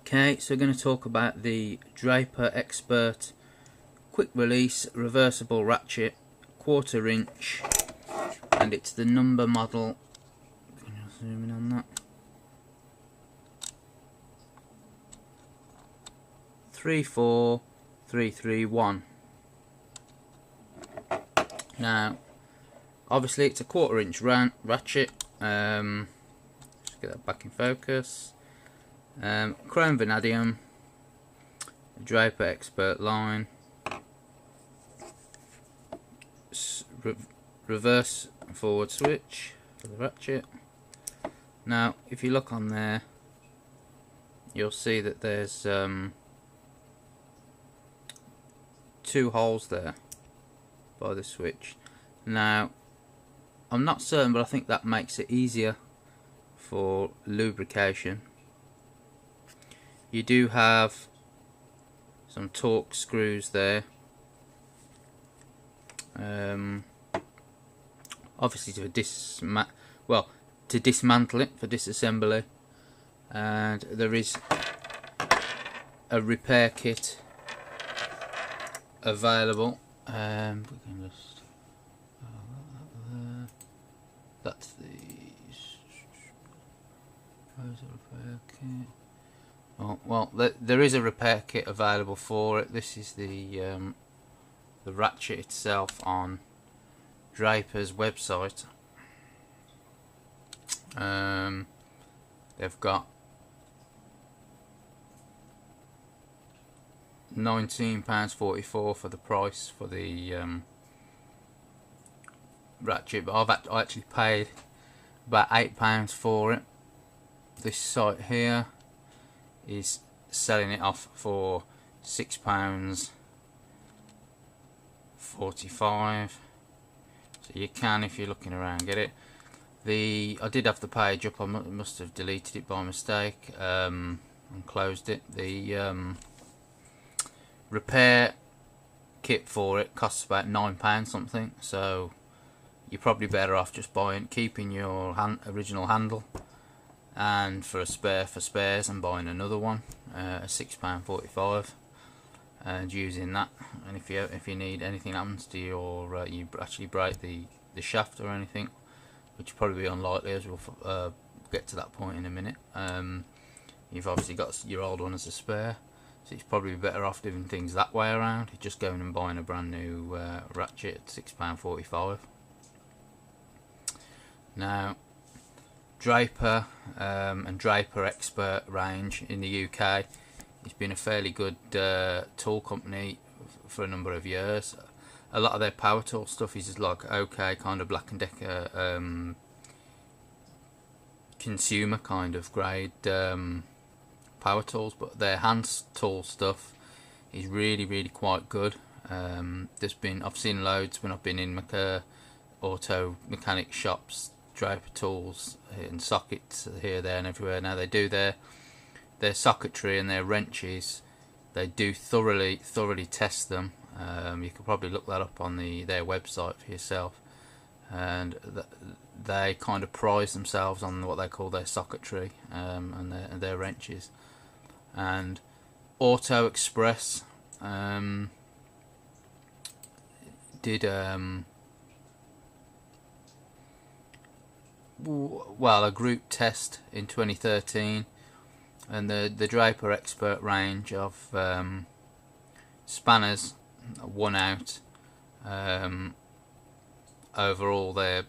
Okay, so we're going to talk about the Draper Expert quick release reversible ratchet, 1/4 inch, and it's the number model. Can you zoom in on that? 34331. Now, obviously, it's a 1/4 inch ratchet. Just get that back in focus. Chrome vanadium, Draper Expert line, reverse and forward switch for the ratchet. Now, if you look on there, you'll see that there's 2 holes there by the switch. Now, I'm not certain, but I think that makes it easier for lubrication. You do have some torque screws there, obviously to dismantle it for disassembly, and there is a repair kit available. We can just that's the repair kit. Oh, well, there is a repair kit available for it. This is the ratchet itself on Draper's website. They've got £19.44 for the price for the ratchet, but I actually paid about £8 for it. This site here is selling it off for £6.45, so you can, if you're looking around, get it. I did have the page up. I must have deleted it by mistake and closed it. The repair kit for it costs about £9 something, so you're probably better off just keeping your original handle, and for a spare for spares, and buying another one, £6.45, and using that. And if you need anything happens to you, or you actually break the shaft or anything, which will probably be unlikely, as we'll get to that point in a minute, you've obviously got your old one as a spare, so it's probably better off doing things that way around. You're just going and buying a brand new ratchet at £6.45. Now, Draper and Draper Expert range in the UK, it's been a fairly good tool company for a number of years. A lot of their power tool stuff is like OK kind of Black & Decker consumer kind of grade power tools, but their hand tool stuff is really quite good. I've seen loads when I've been in auto mechanic shops, Draper tools and sockets here, there and everywhere. Now, they do their socketry and their wrenches, they do thoroughly test them. You could probably look that up on their website for yourself, and they kind of prize themselves on what they call their socketry and their wrenches. And Auto Express did a group test in 2013, and the Draper Expert range of spanners won out over all their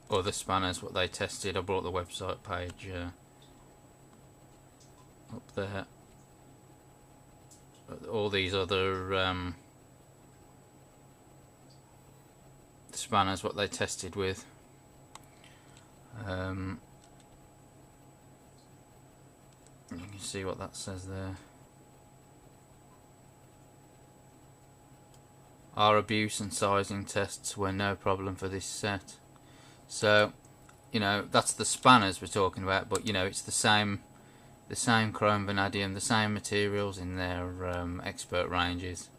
other spanners what they tested. I brought the website page up there. All these other spanners what they tested with. You can see what that says there. Our abuse and sizing tests were no problem for this set. So, that's the spanners we're talking about, but it's the same chrome vanadium, the same materials in their expert ranges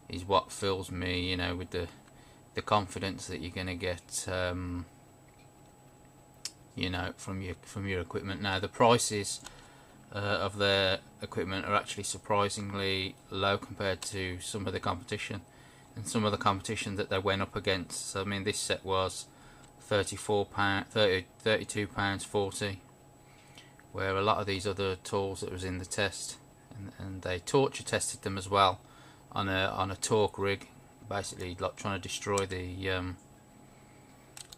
is what fills me, with the confidence that you're going to get from your equipment. Now, the prices of their equipment are actually surprisingly low compared to some of the competition, and some of the competition that they went up against. So I mean, this set was £32, £40, where a lot of these other tools that was in the test, and they torture tested them as well on a torque rig, basically like trying to destroy the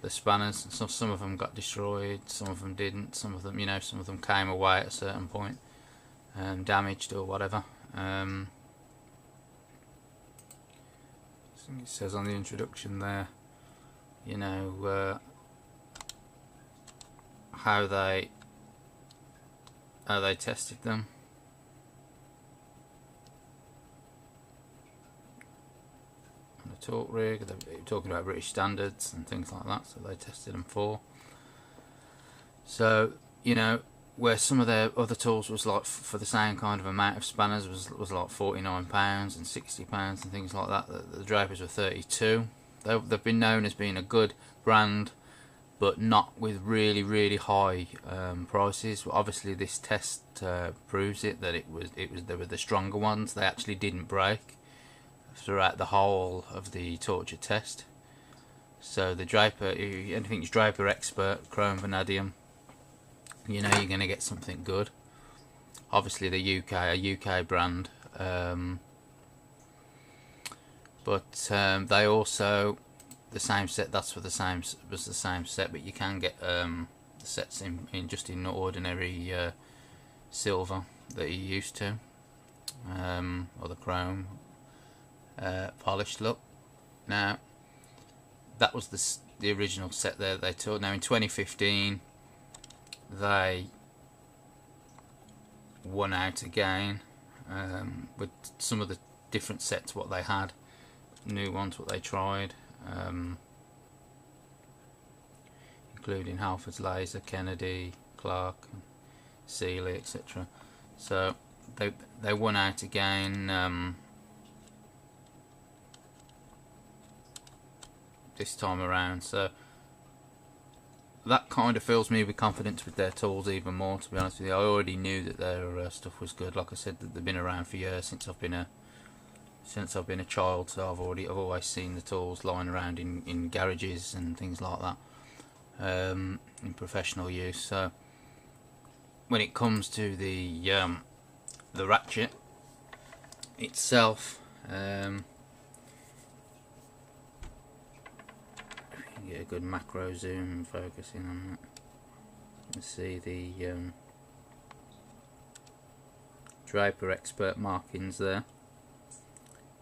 spanners. So some of them got destroyed, some of them didn't, some of them, some of them came away at a certain point, damaged or whatever. I think it says on the introduction there, how they tested them. On a torque rig, they're talking about British standards and things like that, so they tested them for. So, where some of their other tools was like, for the same kind of amount of spanners, was like £49 and £60 and things like that. The Drapers were 32. They've been known as being a good brand, but not with really, really high prices. Well, obviously this test proves it, that they were the stronger ones. They actually didn't break throughout the whole of the torture test. So the Draper, anything's Draper Expert, chrome vanadium, you're going to get something good. Obviously a UK brand, but they also, the same set, was the same set, but you can get the sets in just in ordinary silver that you're used to, or the chrome polished look. Now that was the original set there they taught. Now in 2015 they won out again with some of the different sets what they had, new ones what they tried, including Halford's Laser, Kennedy, Clark, Sealy, etc. So they won out again this time around. So that kind of fills me with confidence with their tools even more, to be honest with you. I already knew that their stuff was good. Like I said, that they've been around for years, since I've been a child, so I've always seen the tools lying around in garages and things like that, in professional use. So when it comes to the ratchet itself, get a good macro zoom and focus in on that. You can see the Draper Expert markings there,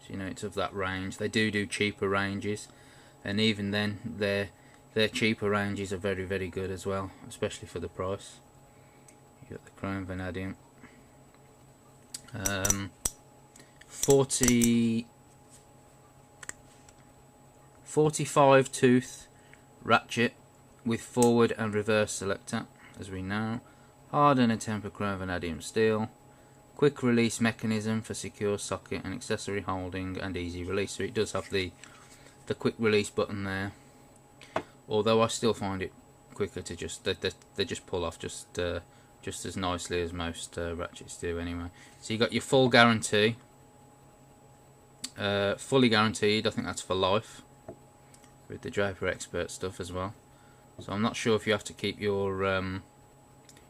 so it's of that range. They do cheaper ranges, and even then their cheaper ranges are very, very good as well, especially for the price. You got the chrome vanadium, 45 tooth ratchet with forward and reverse selector, as we know, hardened and tempered chrome vanadium steel, quick release mechanism for secure socket and accessory holding, and easy release. So it does have the quick release button there, although I still find it quicker to just they just pull off just as nicely as most ratchets do anyway. So you got your full guarantee, fully guaranteed. I think that's for life with the Draper Expert stuff as well. So I'm not sure if you have to keep your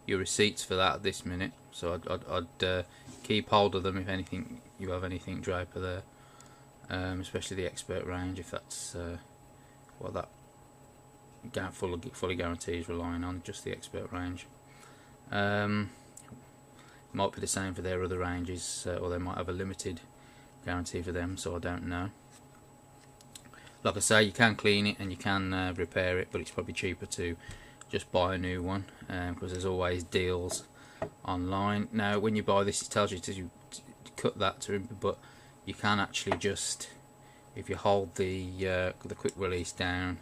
receipts for that at this minute. So I'd keep hold of them if anything you have anything Draper there, especially the Expert range, if that's what that fully guarantee is relying on, just the Expert range. Might be the same for their other ranges, or they might have a limited guarantee for them, so I don't know. Like I say, you can clean it and you can repair it, but it's probably cheaper to just buy a new one, because there's always deals online. Now when you buy this, it tells you to cut that to, but you can actually just, if you hold the quick release down,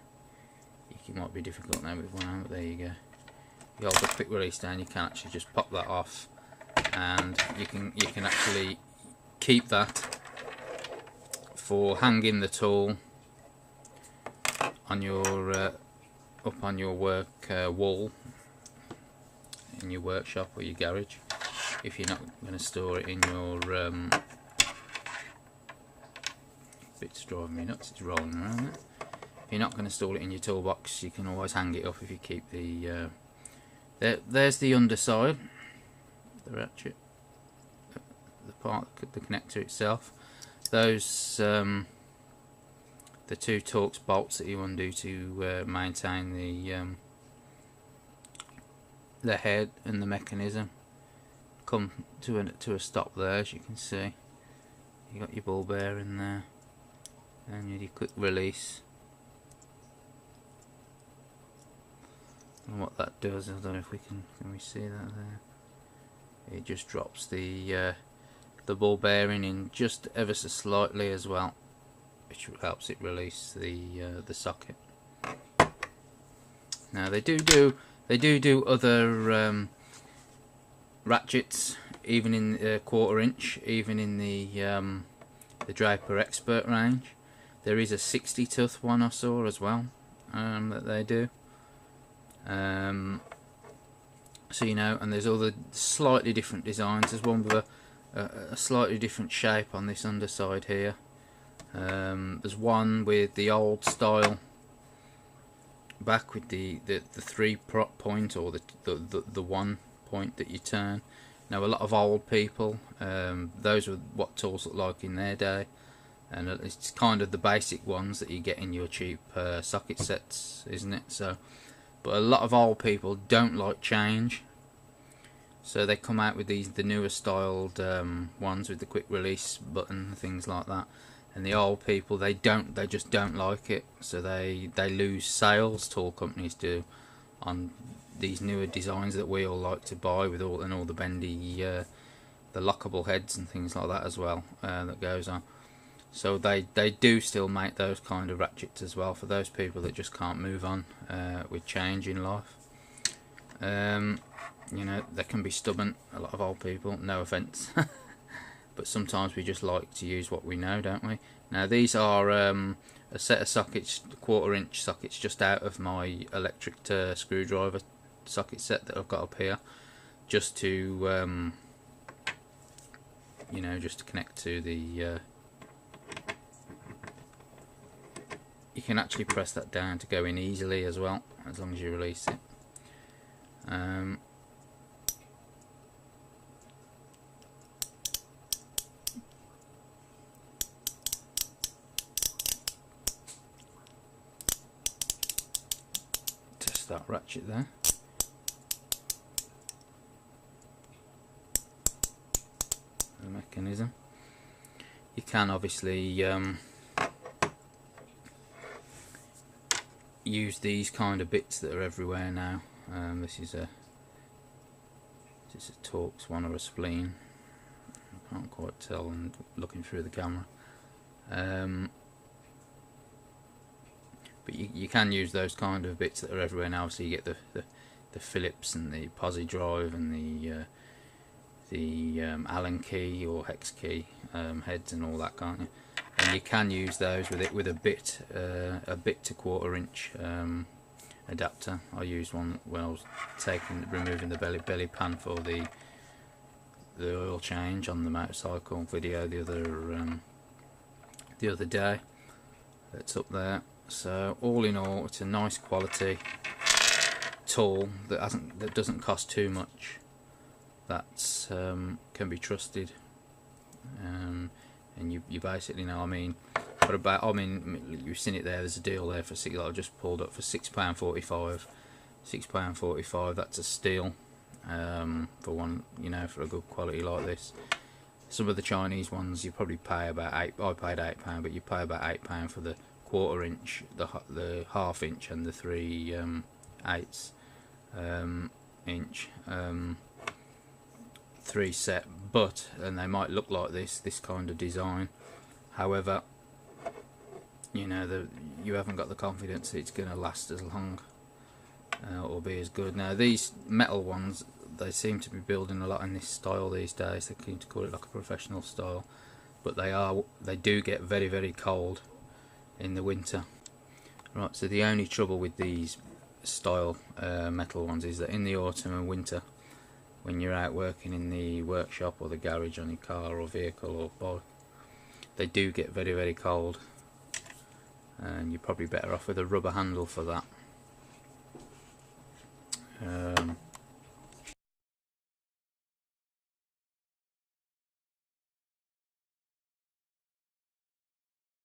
it might be difficult now with one hand, but there you go. You hold the quick release down, you can actually just pop that off, and you can actually keep that for hanging the tool on your up on your work wall in your workshop or your garage. if you're not going to store it in your bit's driving me nuts, it's rolling around there. If you're not going to store it in your toolbox, you can always hang it up if you keep the there's the underside, the ratchet, the part, the connector itself. Those the two Torx bolts that you undo to maintain the head and the mechanism come to a stop there, as you can see. You got your ball bearing there, and your quick release. And what that does, I don't know if we can we see that there? It just drops the ball bearing in just ever so slightly as well, which helps it release the socket. Now they do other ratchets, even in 1/4 inch, even in the Draper Expert range. There is a 60 tooth one I saw as well that they do. So you know, and there's other slightly different designs. There's one with a slightly different shape on this underside here. There's one with the old style back with the 3 point, or the 1 point that you turn. Now a lot of old people, those were what tools looked like in their day, and it's kind of the basic ones that you get in your cheap socket sets, isn't it? So, but a lot of old people don't like change, so they come out with the newer styled ones with the quick release button and things like that. And the old people, they just don't like it, so they lose sales. Tool companies do on these newer designs that we all like to buy, with all the bendy, the lockable heads and things like that as well, that goes on. So they do still make those kind of ratchets as well for those people that just can't move on with change in life. You know, they can be stubborn, a lot of old people, no offence. But sometimes we just like to use what we know, don't we? Now these are a set of sockets, 1/4 inch sockets, just out of my electric screwdriver socket set that I've got up here, just to you know, just to connect to the you can actually press that down to go in easily as well, as long as you release it. Test that ratchet there. The mechanism. You can obviously use these kind of bits that are everywhere now. This is a Torx one, or a spleen. I can't quite tell, and looking through the camera. But you can use those kind of bits that are everywhere now. So you get the Phillips and the posi drive and the Allen key or hex key heads and all that, can't you? And you can use those with a bit to 1/4 inch adapter. I used one when I was removing the belly pan for the oil change on the motorcycle video the other day. It's up there. So all in all, it's a nice quality tool that doesn't cost too much. That's can be trusted. And you basically know, I mean, you've seen it there. There's a deal there for that I've just pulled up for £6.45. £6.45. That's a steal for one, you know, for a good quality like this. Some of the Chinese ones you probably pay about £8. I paid £8, but you pay about £8 for the 1/4 inch, the 1/2 inch, and the 3/8 inch. 3 set, and they might look like this kind of design. However, you know, you haven't got the confidence that it's going to last as long or be as good. Now these metal ones, they seem to be building a lot in this style these days. They seem to call it like a professional style, but they do get very, very cold in the winter. Right, so the only trouble with these style metal ones is that in the autumn and winter, when you're out working in the workshop or the garage on your car or vehicle or bike. They do get very, very cold, and you're probably better off with a rubber handle for that.